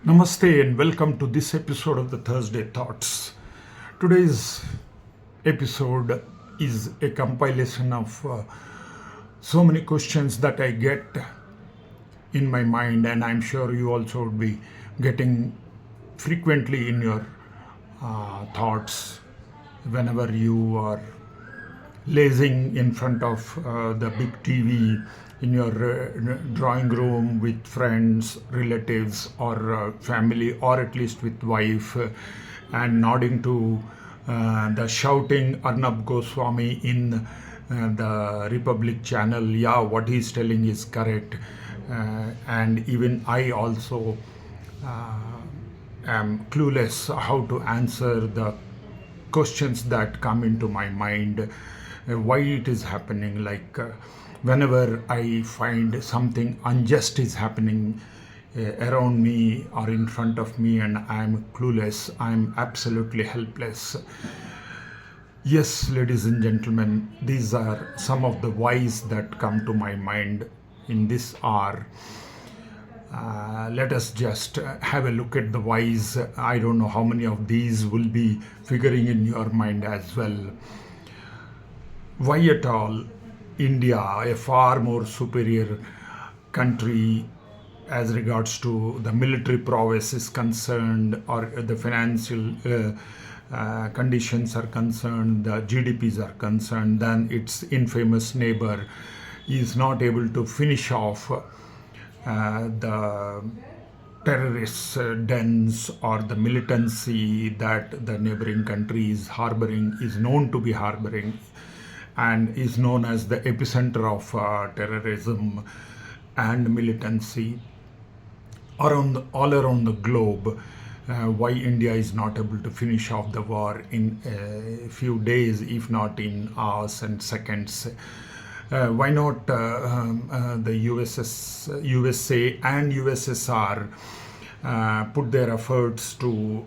Namaste and welcome to this episode of the Thursday Thoughts. Today's episode is a compilation of so many questions that I get in my mind, and I'm sure you also would be getting frequently in your thoughts whenever you are lazing in front of the big TV in your drawing room with friends, relatives, or family, or at least with wife, and nodding to the shouting Arnab Goswami in the Republic channel. Yeah, what he's telling is correct. And even I also am clueless how to answer the questions that come into my mind, why it is happening. Whenever I find something unjust is happening around me or in front of me and I'm clueless, I'm absolutely helpless. Yes, ladies and gentlemen, these are some of the whys that come to my mind in this hour. Let us just have a look at the whys. I don't know how many of these will be figuring in your mind as well. Why at all India, a far more superior country as regards to the military prowess is concerned, or the financial conditions are concerned, the GDPs are concerned, than its infamous neighbor, is not able to finish off the terrorist dens or the militancy that the neighboring country is harboring, is known to be harboring, and is known as the epicenter of terrorism and militancy all around the globe. Why India is not able to finish off the war in a few days, if not in hours and seconds. Why not the USA and USSR put their efforts to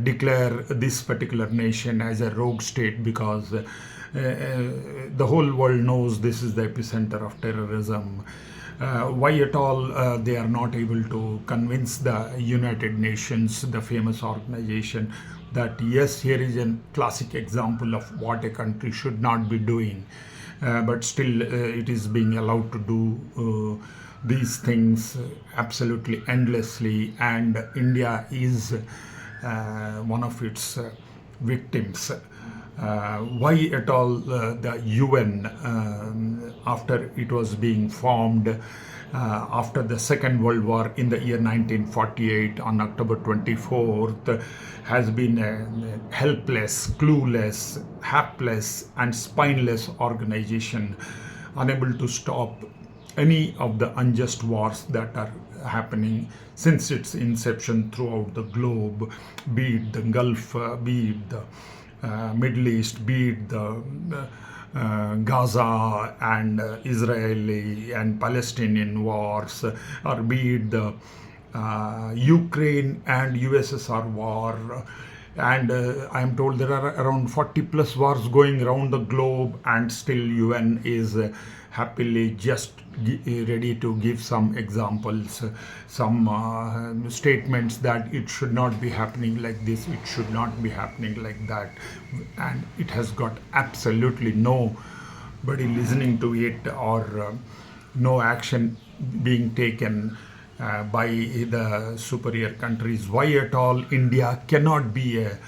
declare this particular nation as a rogue state, because the whole world knows this is the epicenter of terrorism. Why at all they are not able to convince the United Nations, the famous organization, that yes, here is a classic example of what a country should not be doing, but still it is being allowed to do these things absolutely endlessly, and India is one of its victims. Why at all the UN, after it was being formed after the Second World War in the year 1948 on October 24th, has been a helpless, clueless, hapless, and spineless organization, unable to stop any of the unjust wars that are happening since its inception throughout the globe, be it the Gulf, be it the Middle East, be it the Gaza and Israeli and Palestinian wars, or be it the Ukraine and USSR war. And I am told there are around 40 plus wars going around the globe, and still UN is happily just ready to give some examples, some statements that it should not be happening like this, it should not be happening like that, and it has got absolutely nobody listening to it, or no action being taken by the superior countries. Why at all India cannot be a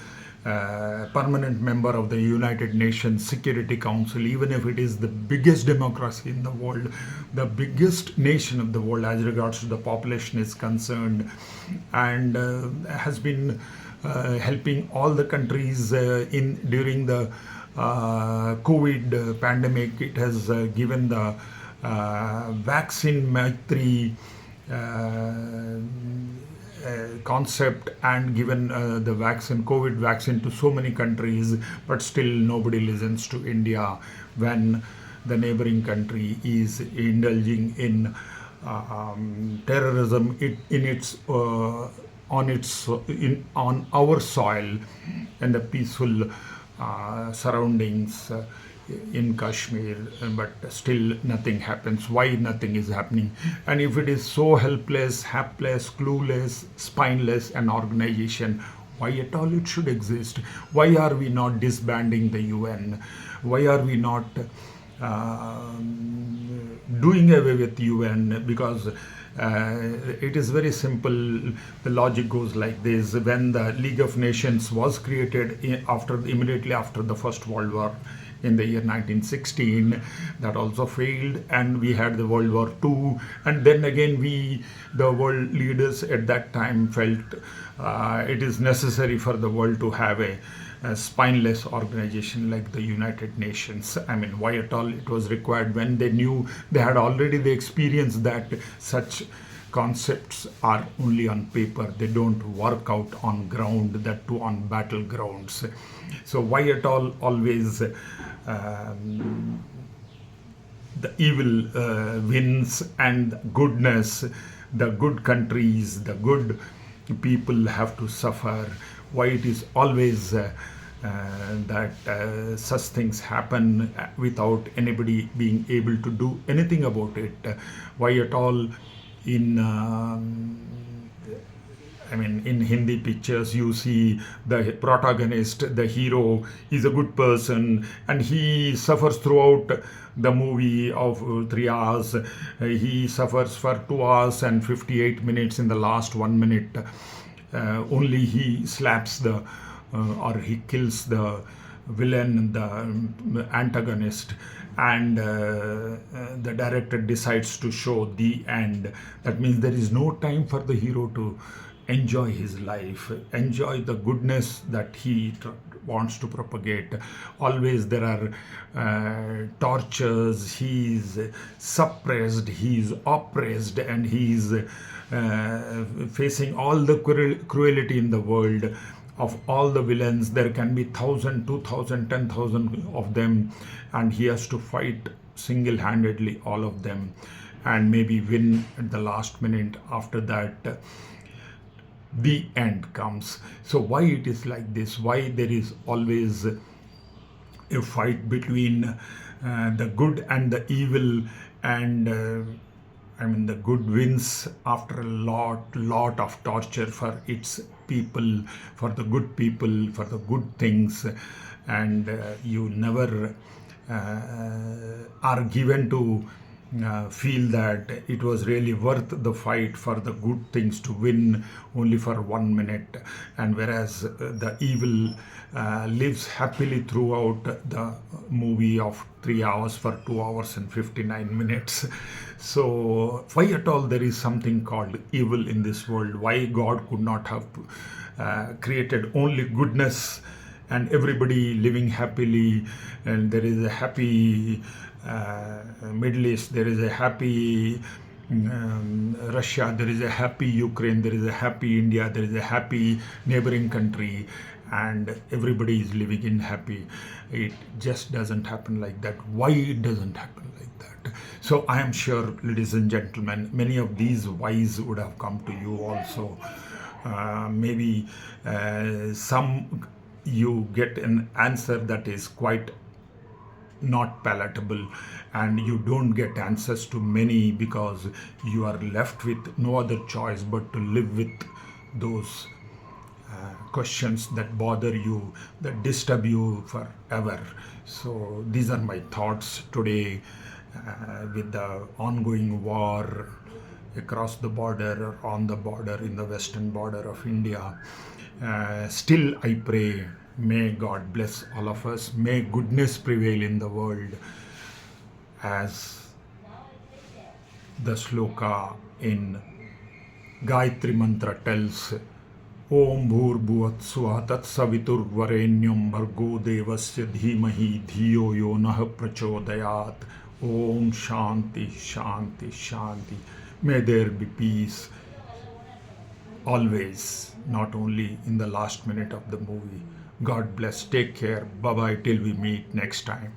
permanent member of the United Nations Security Council, even if it is the biggest democracy in the world, the biggest nation of the world as regards to the population is concerned, and has been helping all the countries in during the COVID pandemic. It has given the vaccine Maitri concept, and given the vaccine, COVID vaccine, to so many countries, but still nobody listens to India when the neighboring country is indulging in terrorism on our soil and the peaceful surroundings in Kashmir, but still nothing happens. Why nothing is happening? And if it is so helpless, hapless, clueless, spineless an organization, why at all it should exist? Why are we not disbanding the UN? Why are we not doing away with UN? Because it is very simple. The logic goes like this: when the League of Nations was created immediately after the First World War in the year 1916, that also failed, and we had the World War II, and then again the world leaders at that time felt it is necessary for the world to have a spineless organization like the United Nations. I mean, why at all it was required when they knew they had already the experience that such concepts are only on paper, they don't work out on ground, that too on battlegrounds. So why at all always the evil wins and goodness, the good countries, the good people have to suffer? Why it is always that such things happen without anybody being able to do anything about it? Why at all in in Hindi pictures, you see the protagonist, the hero, is a good person and he suffers throughout the movie of 3 hours. He suffers for 2 hours and 58 minutes. In the last 1 minute, only he slaps or he kills the villain, the antagonist, and the director decides to show the end. That means there is no time for the hero to enjoy his life, enjoy the goodness that he wants to propagate. Always there are tortures, he is suppressed, he is oppressed, and he is facing all the cruelty in the world. Of all the villains, there can be 1,000, 2,000, 10,000 of them, and he has to fight single-handedly all of them and maybe win at the last minute. After that, the end comes. So why it is like this? Why there is always a fight between the good and the evil, and the good wins after a lot of torture for its people, for the good people, for the good things, and you never are given to feel that it was really worth the fight for the good things to win only for 1 minute. And whereas the evil lives happily throughout the movie of 3 hours for 2 hours and 59 minutes. So why at all there is something called evil in this world? Why God could not have created only goodness and everybody living happily, and there is a happy Middle East, there is a happy Russia, there is a happy Ukraine, there is a happy India, there is a happy neighboring country, and everybody is living in happy. It just doesn't happen like that. Why it doesn't happen like that? So I am sure, ladies and gentlemen, many of these whys would have come to you also. Maybe some you get an answer that is quite not palatable, and you don't get answers to many because you are left with no other choice but to live with those questions that bother you, that disturb you forever. So these are my thoughts today with the ongoing war across the border or on the border in the western border of India. Still I pray, may God bless all of us. May goodness prevail in the world, as the sloka in Gayatri Mantra tells. Om Bhurbhuvat Swah Tat Savitur Varenyam Bhargo Devasya Dhimahi Dhiyo Yo Nah Prachodayat. Om Shanti Shanti Shanti. May there be peace always, not only in the last minute of the movie. God bless. Take care. Bye-bye till we meet next time.